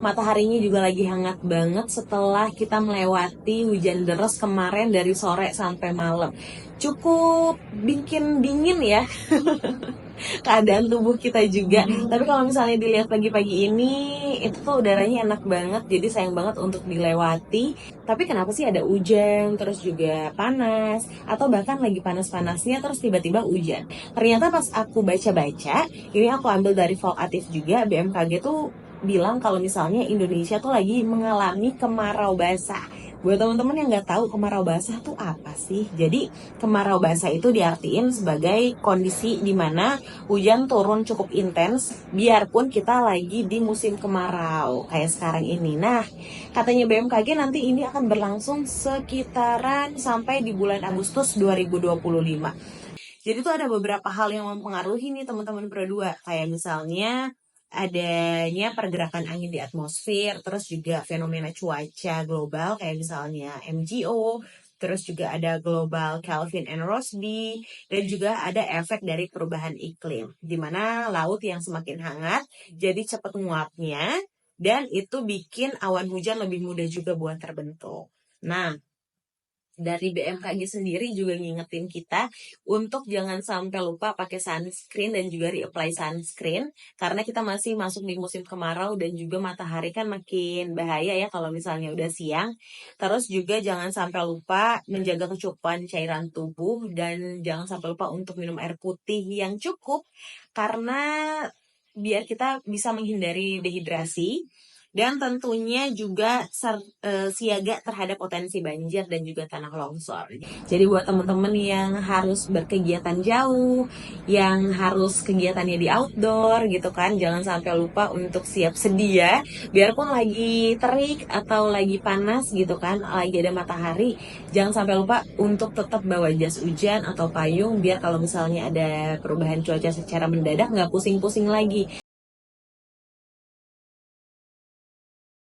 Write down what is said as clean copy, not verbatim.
Mataharinya juga lagi hangat banget setelah kita melewati hujan deras kemarin dari sore sampai malam. Cukup bikin dingin ya keadaan tubuh kita juga. Tapi kalau misalnya dilihat pagi-pagi ini, itu tuh udaranya enak banget, jadi sayang banget untuk dilewati. Tapi kenapa sih ada hujan, terus juga panas, atau bahkan lagi panas-panasnya terus tiba-tiba hujan? Ternyata pas aku baca-baca, ini aku ambil dari Volkatif juga, BMKG tuh bilang kalau misalnya Indonesia tuh lagi mengalami kemarau basah. Buat teman-teman yang nggak tahu kemarau basah tuh apa sih? Jadi kemarau basah itu diartiin sebagai kondisi di mana hujan turun cukup intens biarpun kita lagi di musim kemarau kayak sekarang ini. Nah, katanya BMKG nanti ini akan berlangsung sekitaran sampai di bulan Agustus 2025. Jadi tuh ada beberapa hal yang mempengaruhi nih teman-teman Pro 2. Kayak misalnya adanya pergerakan angin di atmosfer, terus juga fenomena cuaca global kayak misalnya MGO, terus juga ada global Kelvin and Rossby, dan juga ada efek dari perubahan iklim, di mana laut yang semakin hangat jadi cepat nguapnya, dan itu bikin awan hujan lebih mudah juga buat terbentuk. Nah, dari BMKG sendiri juga ngingetin kita untuk jangan sampai lupa pakai sunscreen dan juga reapply sunscreen karena kita masih masuk di musim kemarau dan juga matahari kan makin bahaya ya kalau misalnya udah siang. Terus juga jangan sampai lupa menjaga kecukupan cairan tubuh dan jangan sampai lupa untuk minum air putih yang cukup karena biar kita bisa menghindari dehidrasi dan tentunya juga siaga terhadap potensi banjir dan juga tanah longsor. Jadi buat teman-teman yang harus berkegiatan jauh, yang harus kegiatannya di outdoor gitu kan, jangan sampai lupa untuk siap sedia. Biarpun lagi terik atau lagi panas gitu kan, lagi ada matahari, jangan sampai lupa untuk tetap bawa jas hujan atau payung biar kalau misalnya ada perubahan cuaca secara mendadak nggak pusing-pusing lagi.